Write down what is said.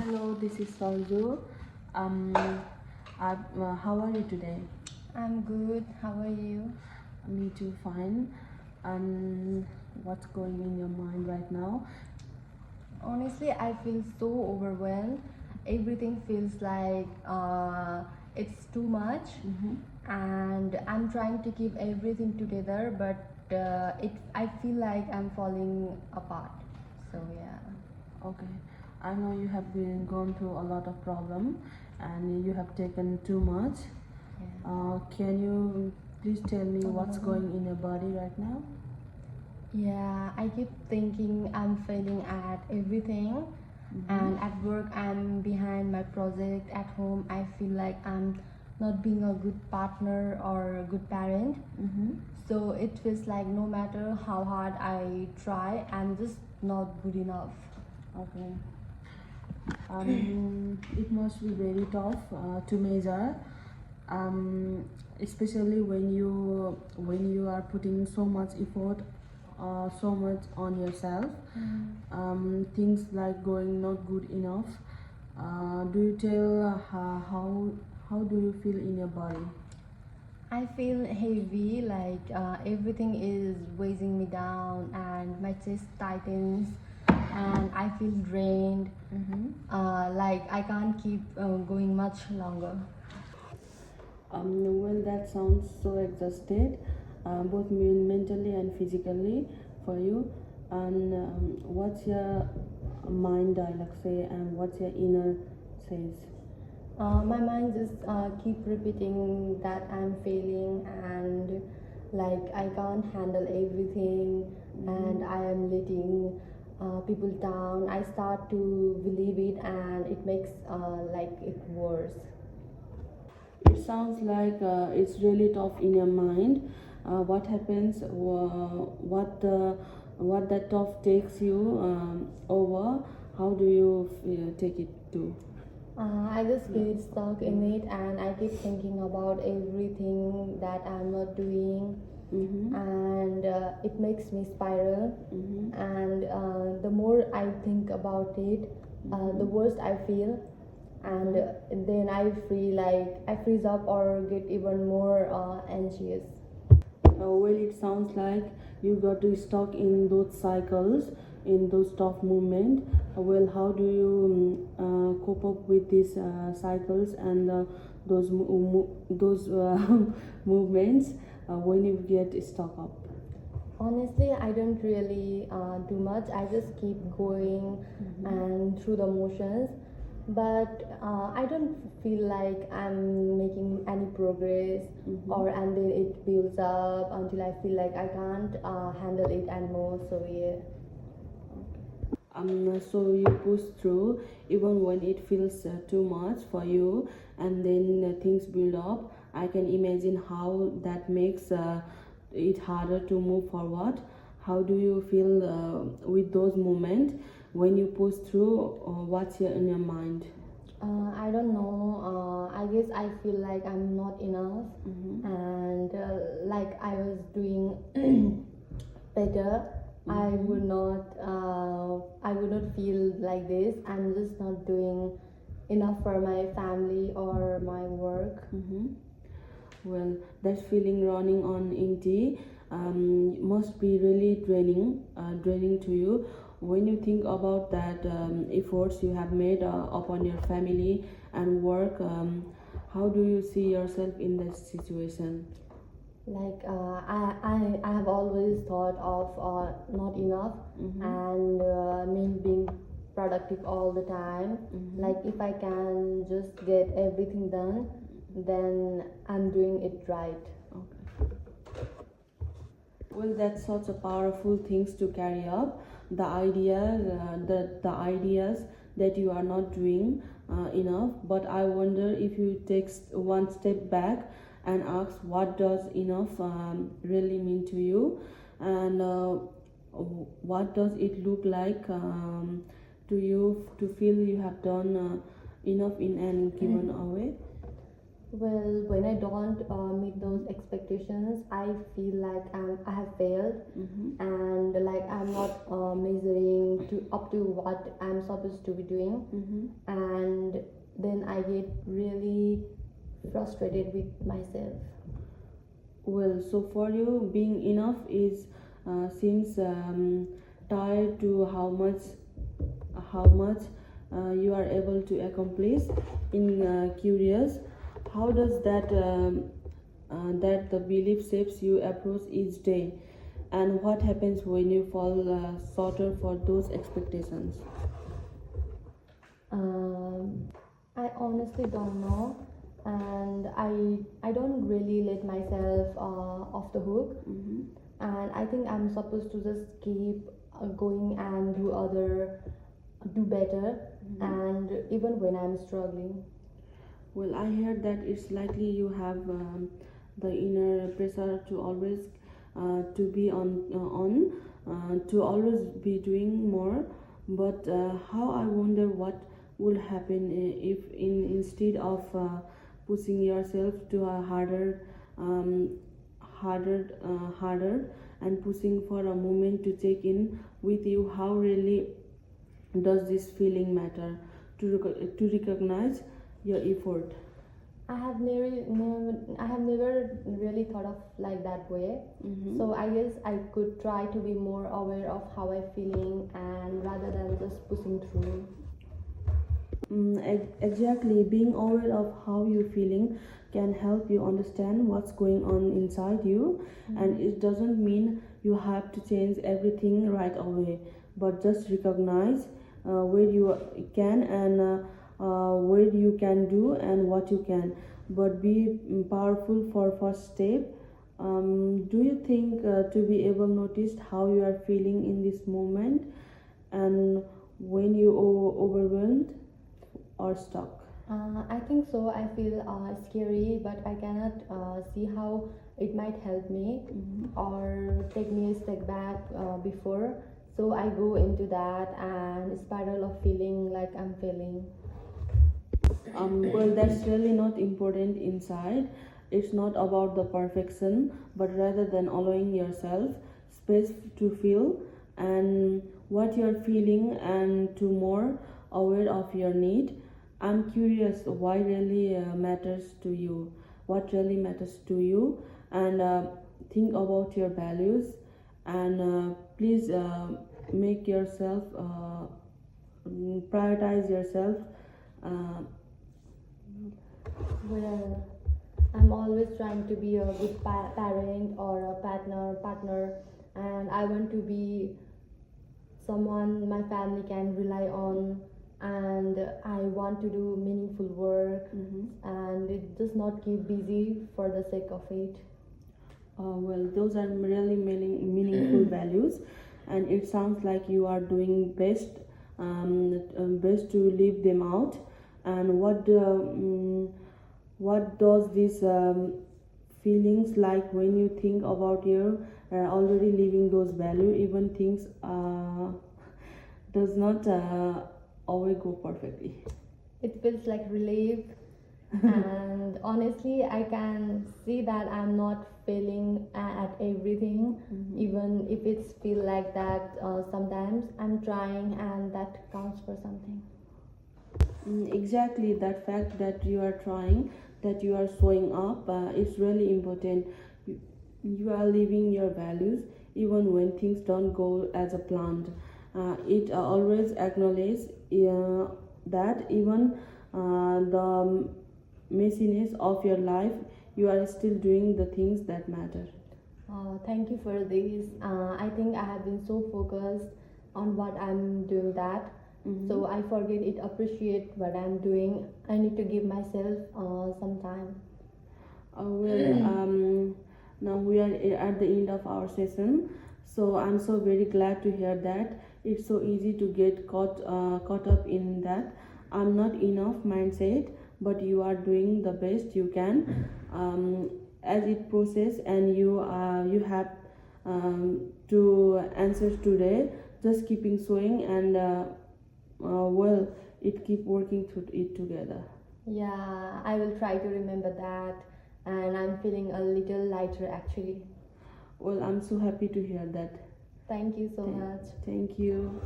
Hello, this is Solju. Um, how are you today? I'm good. How are you? Me too, fine. What's going in your mind right now? Honestly, I feel so overwhelmed. Everything feels like it's too much, and I'm trying to keep everything together, but I feel like I'm falling apart. So yeah. Okay, I know you have been gone through a lot of problem, and you have taken too much. Can you please tell me what's going in your body right now? Yeah, I keep thinking I'm failing at everything, and at work I'm behind my project. At home, I feel like I'm not being a good partner or a good parent. So it feels like no matter how hard I try, I'm just not good enough. Okay. It must be very tough to measure, um, especially when you are putting so much effort, so much on yourself. Things like going not good enough. Do you tell how do you feel in your body? I feel heavy, like everything is weighing me down, and my chest tightens, and I feel drained. Like I can't keep going much longer. Well, that sounds so exhausted, both mentally and physically for you. And what's your mind dialogue say, and what's your inner says? My mind just keep repeating that I'm failing and like I can't handle everything and I am letting people down. I start to believe it and it makes like it worse. It sounds like it's really tough in your mind. What happens? What that tough takes you over? How do you take it to? I just get stuck in it and I keep thinking about everything that I'm not doing and it makes me spiral and the more I think about it the worse I feel and then I freeze up or get even more anxious. Well, it sounds like you got to stuck in those cycles, in those tough movements. Well, how do you cope up with these cycles and those movements when you get stuck up? Honestly, I don't really do much. I just keep going and through the motions, but I don't feel like I'm making any progress, or and then it builds up until I feel like I can't handle it anymore. So yeah. So you push through even when it feels too much for you, and then things build up. I can imagine how that makes it harder to move forward. How do you feel with those moments when you push through? In your mind? I don't know. I guess I feel like I'm not enough, and like I was doing better. I would not feel like this. I'm just not doing enough for my family or my work. Well, that feeling running on empty must be really draining to you. When you think about that efforts you have made upon your family and work, how do you see yourself in that situation? Like I have always thought of not enough and mean being productive all the time. Like if I can just get everything done, then I'm doing it right. Okay. Well, that's such a powerful things to carry up. The ideas that you are not doing enough. But I wonder if you take one step back and ask, what does enough really mean to you, and what does it look like to you to feel you have done enough in any given way? Well, when I don't meet those expectations, I feel like I have failed, and like I'm not measuring to up to what I'm supposed to be doing, and then I get really frustrated with myself. Well, so for you, being enough is seems tied to how much you are able to accomplish. In curious, how does that the belief shapes you approach each day, and what happens when you fall shorter for those expectations? Um, I honestly don't know, and I don't really let myself off the hook, and I think I'm supposed to just keep going and do better, and even when I'm struggling. Well, I heard that it's likely you have the inner pressure to always to be to always be doing more. But how I wonder what will happen if instead of pushing yourself to a um, harder, and pushing for a moment to check in with you, how really does this feeling matter to recognize your effort? I have never really thought of like that way. So I guess I could try to be more aware of how I'm feeling and rather than just pushing through. Exactly, being aware of how you're feeling can help you understand what's going on inside you, and it doesn't mean you have to change everything right away, but just recognize where you can and where you can do and what you can. But be powerful for first step. Do you think to be able notice how you are feeling in this moment, and when you overwhelmed or stuck? I think so. I feel scary, but I cannot see how it might help me or take me a step back before. So I go into that and spiral of feeling like I'm failing. Well, that's really not important inside. It's not about the perfection, but rather than allowing yourself space to feel and what you're feeling and to more aware of your need. I'm curious why really matters to you, what really matters to you, and think about your values, and please make yourself prioritize yourself. Uh, Well, I'm always trying to be a good parent or a partner, and I want to be someone my family can rely on, and I want to do meaningful work, and it just not keep busy for the sake of it. well, those are really meaningful values, and it sounds like you are doing best to leave them out. And what does this feelings like when you think about your already living those value, even things does not always go perfectly? It feels like relief, and honestly, I can see that I'm not failing at everything, even if it's feel like that. Sometimes I'm trying, and that counts for something. Exactly, that fact that you are trying, that you are showing up is really important. you, you are living your values even when things don't go as a planned. It always acknowledge that even the messiness of your life, you are still doing the things that matter. Thank you for this. I think I have been so focused on what I'm doing that, so I forget it appreciate what I'm doing. I need to give myself some time. Well, now we are at the end of our session, so I'm so very glad to hear that. It's so easy to get caught up in that I'm not enough mindset, but you are doing the best you can as it process, and you have to answers today. Just keeping sewing, and well, it keep working to it together. Yeah, I will try to remember that, and I'm feeling a little lighter actually. Well, I'm so happy to hear that. Thank you so Thank, much. thank you.